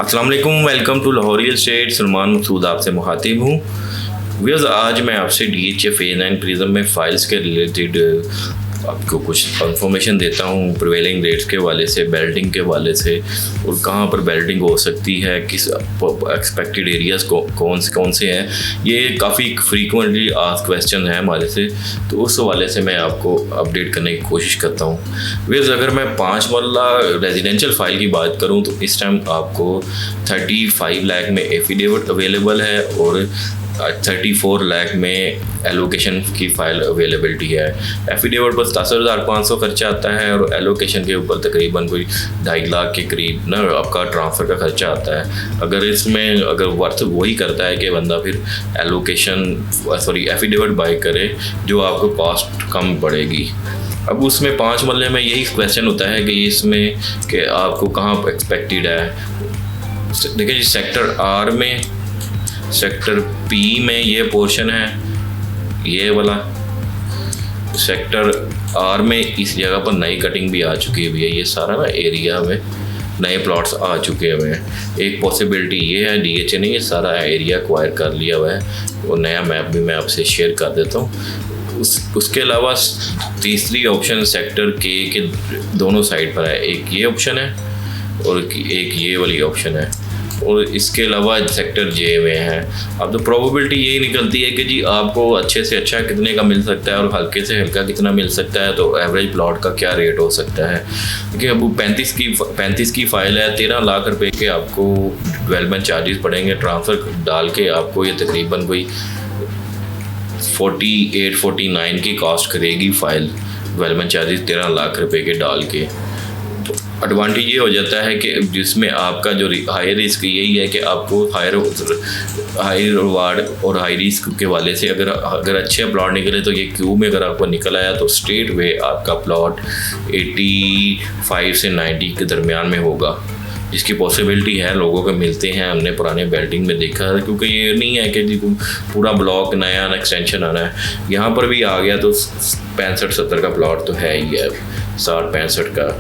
अस्सलाम वालेकुम, welcome to Lahore real estate. Salman Masood आपसे मुखातिब हूँ। व्यूअर्स, आज मैं आपसे DHA फेज 9 प्रिज्म में फ़ाइल्स के रिलेटेड आपको कुछ इन्फॉर्मेशन देता हूँ, प्रिवेलिंग रेट्स के वाले से, बेल्टिंग के वाले से, और कहाँ पर बेल्टिंग हो सकती है, किस एक्सपेक्टेड एरियाज़ कौन से हैं। ये काफ़ी फ्रीक्वेंटली आस्क्ड क्वेश्चन है हमारे से, तो उस हवाले से मैं आपको अपडेट करने की कोशिश करता हूँ। व्यूअर्स, अगर मैं 5 मरला रेजिडेंशियल फ़ाइल की बात करूँ तो इस टाइम आपको 35 लाख में एफिडेविट अवेलेबल है और 34 लाख में एलोकेशन की फ़ाइल अवेलेबिलिटी है। एफिडेविट पर 10,500 खर्चा आता है और एलोकेशन के ऊपर तकरीबन कोई 2.5 लाख के करीब ना आपका ट्रांसफ़र का खर्चा आता है। अगर वर्थ वही करता है कि बंदा फिर एफिडेविट बाई करे जो आपको कॉस्ट कम पड़ेगी। अब उसमें 5 मरले में यही क्वेश्चन होता है कि इसमें कि आपको कहाँ एक्सपेक्टेड है। देखिए जी, सेक्टर R में, सेक्टर P में ये पोर्शन है, ये वाला सेक्टर R में इस जगह पर नई कटिंग भी आ चुकी है। ये सारा ना एरिया में नए प्लॉट्स आ चुके हुए हैं। एक पॉसिबिलिटी ये है, DHA ने ये सारा एरिया एक्वायर कर लिया हुआ है और नया मैप भी मैं आपसे शेयर कर देता हूँ। उसके अलावा तीसरी ऑप्शन सेक्टर K के दोनों साइड पर है। एक ये ऑप्शन है और एक ये वाली ऑप्शन है, और इसके अलावा सेक्टर J में है। अब तो प्रोबेबिलिटी यही निकलती है कि जी आपको अच्छे से अच्छा कितने का मिल सकता है और हल्के से हल्का कितना मिल सकता है, तो एवरेज प्लॉट का क्या रेट हो सकता है। क्योंकि अब 35 की फ़ाइल है, 13 लाख रुपए के आपको डेवलपमेंट चार्जेस पड़ेंगे। ट्रांसफ़र डाल के आपको ये तकरीबन कोई 48-49 की कॉस्ट करेगी फ़ाइल, डेवलपमेंट चार्जेस 13 लाख रुपए के डाल के। एडवांटेज ये हो जाता है कि जिसमें आपका जो हाई रिस्क यही है कि आपको हाई रिवार्ड और हाई रिस्क के वाले से अगर अच्छे प्लॉट निकले तो ये क्यू में अगर आपको निकल आया तो स्ट्रेट वे आपका प्लॉट 85 से 90 के दरमियान में होगा, जिसकी पॉसिबिलिटी है। लोगों को मिलते हैं, हमने पुराने बेल्टिंग में देखा है। क्योंकि ये नहीं है कि जी पूरा ब्लॉक नया एक्सटेंशन आना है। यहाँ पर भी आ गया तो 65-70 का प्लॉट तो है ही है, 60-65 का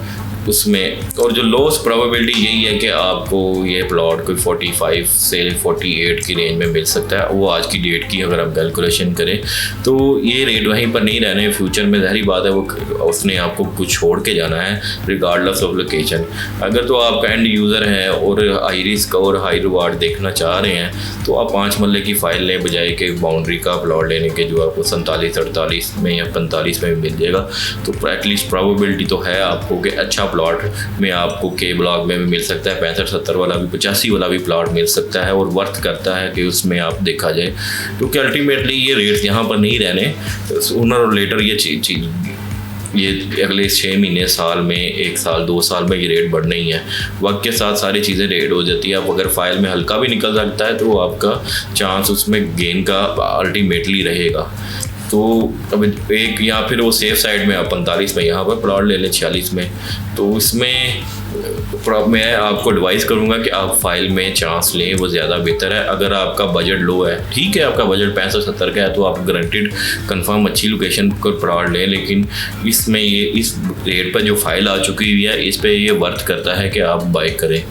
उसमें। और जो लोस्ट प्रोबेबिलिटी यही है कि आपको ये प्लॉट कोई 45 से 48 की रेंज में मिल सकता है। वो आज की डेट की अगर आप कैलकुलेशन करें तो ये रेट वहीं पर नहीं रहने। फ्यूचर में ज़ाहिर बात है वो उसने आपको कुछ छोड़ के जाना है रिगार्डलेस ऑफ लोकेशन। अगर तो आप एंड यूज़र हैं और हाई रिस्क और हाई रिवार्ड देखना चाह रहे हैं तो आप 5 मरले की फ़ाइल लें बजाय के बाउंड्री का प्लॉट लेने के, जो आपको 47-48 में या 45 में मिल जाएगा। तो एटलीस्ट प्रोबेबिलिटी तो है आपको कि अच्छा प्लॉट में आपको के ब्लॉक में भी मिल सकता है, 65-70 वाला भी, 85 वाला भी प्लॉट मिल सकता है और वर्थ करता है कि उसमें आप देखा जाए। क्योंकि अल्टीमेटली ये रेट यहाँ पर नहीं रहने, सूनर और लेटर ये अगले 6 महीने, साल में, 1 साल, 2 साल में ये रेट बढ़ना ही है। वक्त के साथ सारी चीज़ें रेट हो जाती है। अब अगर फाइल में हल्का भी निकल सकता है तो आपका चांस उसमें गेन का अल्टीमेटली रहेगा। तो अब एक या फिर वो सेफ साइड में आप 45 में यहाँ पर प्लॉट ले लें 46 में, तो इसमें मैं आपको एडवाइस करूँगा कि आप फाइल में चांस लें, वो ज़्यादा बेहतर है। अगर आपका बजट लो है, ठीक है, आपका बजट 65-70 का है तो आप गारंटेड कंफर्म अच्छी लोकेशन पर प्लॉट लें, लेकिन इसमें ये इस रेट पर जो फाइल आ चुकी हुई है इस पर ये वर्थ करता है कि आप बाई करें।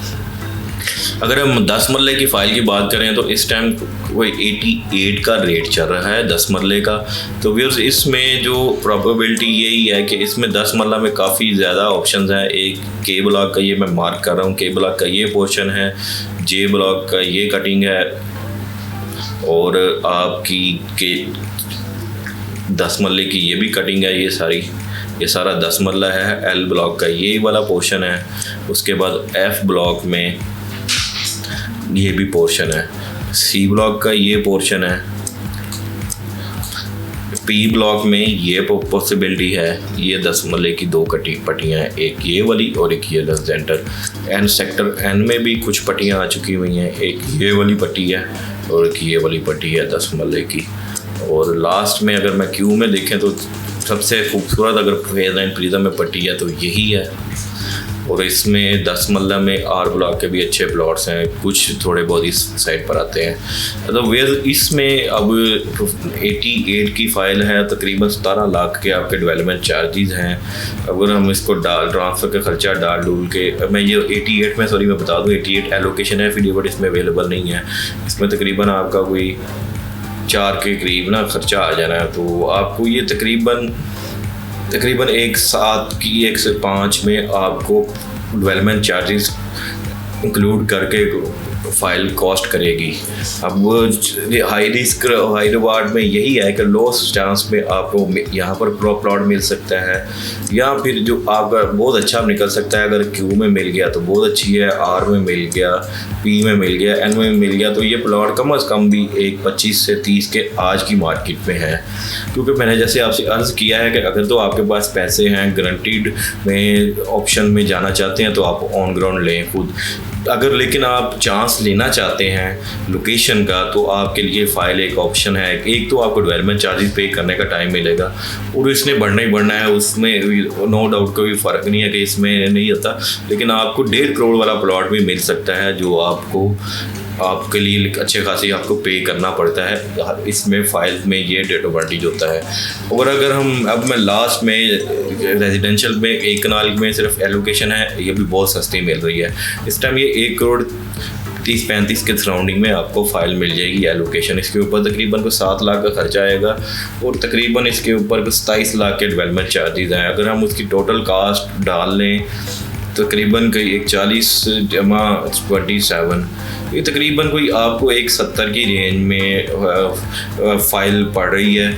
अगर हम 10 मरले की फ़ाइल की बात करें तो इस टाइम कोई 88 का रेट चल रहा है 10 मरले का। तो व्यूअर्स, इसमें जो प्रोबेबिलिटी यही है कि इसमें 10 मरला में काफ़ी ज़्यादा ऑप्शंस हैं। एक के ब्लॉक का ये मैं मार्क कर रहा हूँ, के ब्लॉक का ये पोर्शन है, जे ब्लॉक का ये कटिंग है, और आपकी के 10 मरले की ये भी कटिंग है। ये सारा 10 मरला है। एल ब्लॉक का ये वाला पोर्शन है। उसके बाद एफ ब्लॉक में ये भी पोर्शन है, सी ब्लॉक का ये पोर्शन है, पी ब्लॉक में ये पॉसिबिलिटी है। ये 10 मरले की 2 पट्टियाँ हैं, एक ये वाली और एक ये सेंटर। एन सेक्टर एन में भी कुछ पट्टियाँ आ चुकी हुई हैं, एक ये वाली पट्टी है और एक ये वाली पट्टी है 10 मरले की। और लास्ट में अगर मैं क्यू में देखें तो सबसे खूबसूरत अगर फेज 9 प्रिज्म में पट्टी है तो यही है। और इसमें 10 मल्ला में आर ब्लॉक के भी अच्छे प्लॉट्स हैं, कुछ थोड़े बहुत इस साइड पर आते हैं। तो वेयर इसमें अब 88 की फ़ाइल है, तकरीबन 17 लाख के आपके डेवलपमेंट चार्जेस हैं। अगर हम इसको ट्रांसफ़र का ख़र्चा डाल डूल के, मैं ये 88 में सॉरी मैं बता दूँ 88 एलोकेशन है एफिडेविट इसमें अवेलेबल नहीं है। इसमें तकरीबन आपका कोई 4 के करीब ना खर्चा आ जाना है। तो आपको ये तकरीबन 1/7 की 1 से 5 में आपको डेवलपमेंट चार्जेस इंक्लूड करके फ़ाइल कॉस्ट करेगी। अब हाई रिस्क हाई रिवार्ड में यही है कि लो चांस में आपको यहाँ पर प्लॉट मिल सकता है, या फिर जो आपका बहुत अच्छा निकल सकता है। अगर क्यू में मिल गया तो बहुत अच्छी है, आर में मिल गया, पी में मिल गया, एन में मिल गया, तो ये प्लॉट कम अज़ कम भी 25 से 30 के आज की मार्केट में है। क्योंकि मैंने जैसे आपसे अर्ज़ किया है कि अगर तो आपके पास पैसे हैं, गारंटीड में ऑप्शन में जाना चाहते हैं तो आप ऑन ग्राउंड लें खुद। अगर लेकिन आप चांस लेना चाहते हैं लोकेशन का, तो आपके लिए फ़ाइल एक ऑप्शन है। एक तो आपको डेवलपमेंट चार्जेस पे करने का टाइम मिलेगा और इसने बढ़ना ही बढ़ना है, उसमें नो डाउट कोई फ़र्क नहीं है कि इसमें नहीं आता। लेकिन आपको 1.5 करोड़ वाला प्लॉट भी मिल सकता है जो आपके लिए अच्छे खासी आपको पे करना पड़ता है। इसमें फ़ाइल में ये एडवांटेज होता है। और अगर मैं लास्ट में रेजिडेंशियल में 1 कनाल में सिर्फ एलोकेशन है, ये भी बहुत सस्ती मिल रही है इस टाइम। ये 1 करोड़ 30-35 के सराउंडिंग में आपको फ़ाइल मिल जाएगी एलोकेशन। इसके ऊपर तकरीबन को 7 लाख का खर्चा आएगा और तकरीबन इसके ऊपर 27 लाख के डेवलपमेंट चार्जेस हैं। अगर हम उसकी टोटल कास्ट डाल लें तकरीबन कोई 40 जमा 27, ये तकरीबन कोई आपको 70 की रेंज में फ़ाइल पड़ रही है।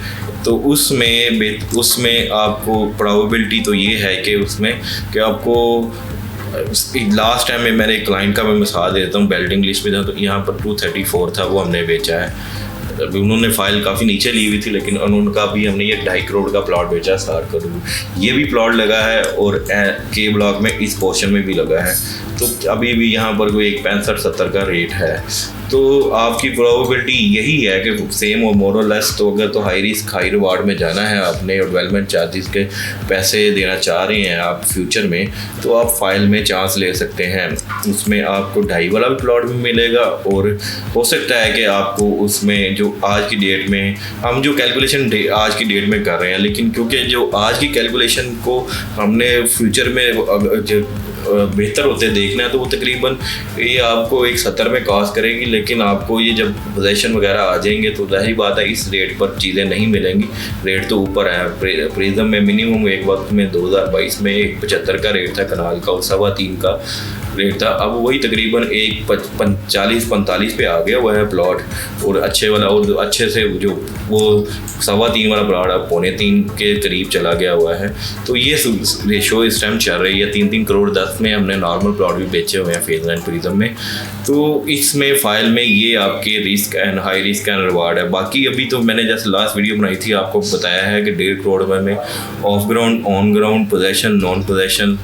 तो उसमें आपको प्रोबेबिलिटी तो ये है कि उसमें कि आपको लास्ट टाइम में मैंने एक क्लाइंट का मैं मिसाल देता हूँ, बेल्टिंग लिस्ट में था तो यहाँ पर 234 था, वो हमने बेचा है। अभी उन्होंने फ़ाइल काफ़ी नीचे ली हुई थी, लेकिन उनका भी हमने ये 2.5 करोड़ का प्लॉट बेचा 7 करोड़। ये भी प्लॉट लगा है और के ब्लॉक में इस पोर्शन में भी लगा है। तो अभी भी यहाँ पर कोई 65-70 का रेट है। तो आपकी प्रोबेबिलिटी यही है कि सेम और मोर और लेस। तो अगर तो हाई रिस्क हाई रिवार्ड में जाना है आपने और डेवलपमेंट चार्जेस के पैसे देना चाह रहे हैं आप फ्यूचर में, तो आप फ़ाइल में चांस ले सकते हैं। उसमें आपको 2.5 वाला भी प्लॉट भी मिलेगा और हो सकता है कि आपको उसमें जो आज की डेट में हम जो कैलकुलेशन आज की डेट में कर रहे हैं, लेकिन क्योंकि जो आज की कैलकुलेशन को हमने फ्यूचर में बेहतर होते देखना है, तो वो तकरीबन ये आपको 170 में कॉस्ट करेगी। लेकिन आपको ये जब पोजीशन वगैरह आ जाएंगे तो जाहिर बात है इस रेट पर चीज़ें नहीं मिलेंगी। रेट तो ऊपर है। प्रिज्म में मिनिमम एक वक्त में 2022 में 75 का रेट था कनाल का और 3.25 का रेट था। अब वही तकरीबन 40-45 पे आ गया हुआ है प्लॉट, और अच्छे वाला और अच्छे से जो वो 3.25 वाला प्लॉट अब 3.25 के करीब चला गया हुआ है। तो ये रेशो इस टाइम चल रही है। 3-3 करोड़ 10 में हमने नॉर्मल प्लॉट भी बेचे हुए हैं फेज एंड प्रिज्म में। तो इसमें फ़ाइल में ये आपके risk and high risk and reward है। बाकी अभी तो मैंने जैसे लास्ट वीडियो बनाई थी आपको बताया है कि 1.5 करोड़ में of ground, on ground, possession, non possession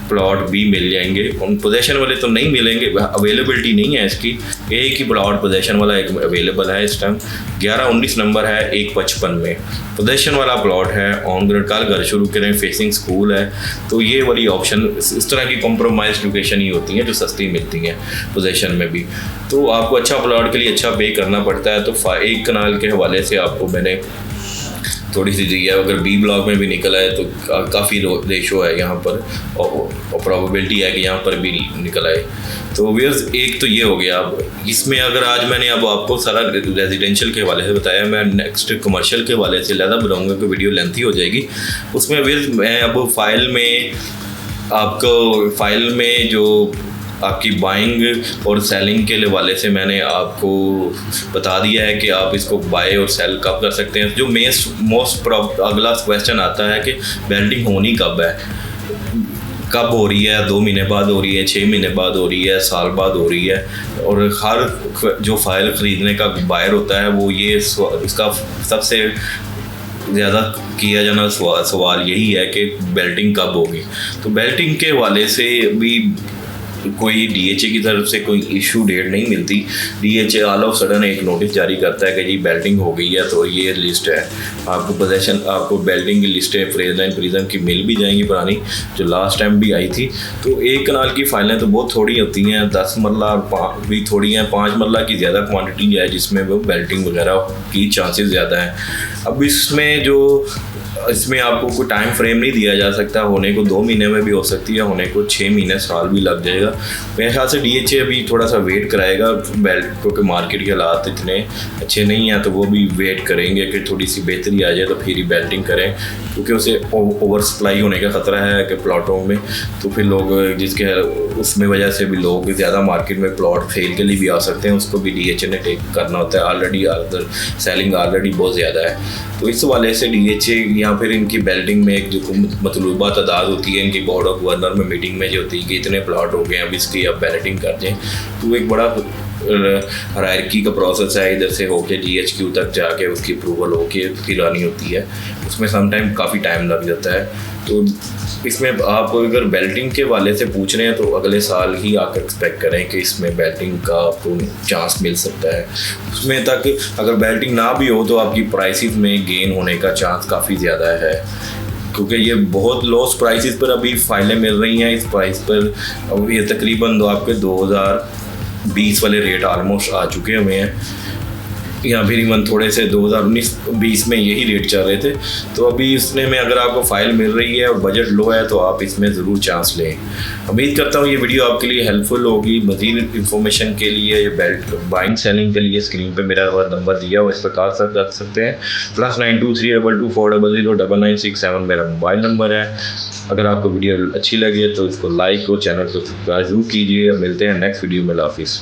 plot भी मिल जाएंगे। उन पोजेशन वाले तो नहीं मिलेंगे, अवेलेबिलिटी नहीं है इसकी। एक ही प्लॉट पोजेशन वाला एक अवेलेबल है इस टाइम, 11-19 नंबर है 155 में पोजेशन वाला प्लॉट है। ऑन ग्राउंड कल घर शुरू करें, फेसिंग स्कूल है, तो ये वाली ऑप्शन इस तरह की कॉम्प्रोमाइज लोकेशन ही होती हैं जो सस्ती मिलती हैं पोजेशन में भी। तो आपको अच्छा प्लॉट के लिए अच्छा पे करना पड़ता है। तो 1 कनाल के हवाले से आपको मैंने थोड़ी सी दी है। अगर बी ब्लॉक में भी निकला है तो काफ़ी रेशो है यहाँ पर, और प्रोबेबिलिटी है कि यहाँ पर भी निकल आए। तो व्यूअर्स एक तो ये हो गया। अब इसमें अगर आज मैंने अब आपको सारा रेजिडेंशियल के हवाले से बताया, मैं नेक्स्ट कमर्शियल के हवाले से ज़्यादा बनाऊँगा कि वीडियो लेंथी हो जाएगी। उसमें व्यूअर्स मैं अब फ़ाइल में जो आपकी बाइंग और सेलिंग के हवाले से मैंने आपको बता दिया है कि आप इसको बाय और सेल कब कर सकते हैं। जो मोस्ट अगला क्वेश्चन आता है कि बेल्टिंग होनी कब है, कब हो रही है, 2 महीने बाद हो रही है, 6 महीने बाद हो रही है, साल बाद हो रही है। और हर जो फ़ाइल ख़रीदने का बायर होता है वो ये उसका सबसे ज़्यादा किया जाना सवाल यही है कि बेल्टिंग कब होगी। तो बेल्टिंग के हवाले से भी कोई डीएचए की तरफ से कोई इशू डेट नहीं मिलती। डीएचए ऑल ऑफ सडन एक नोटिस जारी करता है कि जी बेल्टिंग हो गई है, तो ये लिस्ट है आपको पोजेशन, आपको बेल्टिंग की लिस्टें फ्रेज लाइन प्रिज्म की मिल भी जाएंगी पुरानी, जो लास्ट टाइम भी आई थी। तो एक कनाल की फाइलें तो बहुत थोड़ी होती हैं, 10 मरला भी थोड़ी हैं, 5 मरला की ज़्यादा क्वान्टिटी है जिसमें वो बेल्टिंग वगैरह की चांसेस ज़्यादा हैं। अब इसमें आपको कोई टाइम फ्रेम नहीं दिया जा सकता, होने को 2 महीने में भी हो सकती है, होने को 6 महीने साल भी लग जाएगा। मेरे ख्याल से डीएचए अभी थोड़ा सा वेट कराएगा बेल्ट, क्योंकि मार्केट के हालात इतने अच्छे नहीं हैं, तो वो भी वेट करेंगे कि थोड़ी सी बेहतरी आ जाए तो फिर ही बेल्टिंग करें, क्योंकि उसे ओवर सप्लाई होने का ख़तरा है कि प्लॉटों में, तो फिर लोग जिसके उसमें वजह से भी लोग ज़्यादा मार्केट में प्लॉट सेल के लिए भी आ सकते हैं, उसको भी डीएचए ने टेक करना होता है। ऑलरेडी सेलिंग ऑलरेडी बहुत ज़्यादा है, तो इस वाले से डीएचए या फिर इनकी बेल्टिंग में एक जो मतलूबा तादाद होती है इनकी बोर्ड ऑफ गवर्नर में मीटिंग में जो होती है कि इतने प्लॉट हो गए अब इसकी आप बैलेटिंग कर दें, तो एक बड़ा हायरार्की का प्रोसेस है, इधर से होके जीएचक्यू तक जाके उसकी अप्रूवल होके फिर आनी होती है, उसमें समटाइम काफ़ी टाइम लग जाता है। तो इसमें आप अगर बेल्टिंग के वाले से पूछ रहे हैं तो अगले साल ही आकर एक्सपेक्ट करें कि इसमें बेल्टिंग का आपको चांस मिल सकता है। उसमें तक अगर बेल्टिंग ना भी हो तो आपकी प्राइसेस में गेन होने का चांस काफ़ी ज़्यादा है, क्योंकि ये बहुत लोस प्राइसेस पर अभी फाइलें मिल रही हैं। इस प्राइस पर अब ये तकरीबन आपके 2020 वाले रेट ऑलमोस्ट आ चुके हुए हैं, या फिर इवन थोड़े से 2019-20 में यही रेट चल रहे थे। तो अभी इसमें में अगर आपको फ़ाइल मिल रही है और बजट लो है तो आप इसमें ज़रूर चांस लें। उम्मीद करता हूँ ये वीडियो आपके लिए हेल्पफुल होगी। मज़ीद इंफॉर्मेशन के लिए ये बेल्ट बाइंग सेलिंग के लिए स्क्रीन पे मेरा नंबर दिया हुआ, इस पर कॉल कर सकते हैं। +923224009967 मेरा मोबाइल नंबर है। अगर आपको वीडियो अच्छी लगे तो इसको लाइक और चैनल को सब्सक्राइब ज़रूर कीजिए। मिलते हैं नेक्स्ट वीडियो में। हाफिज़।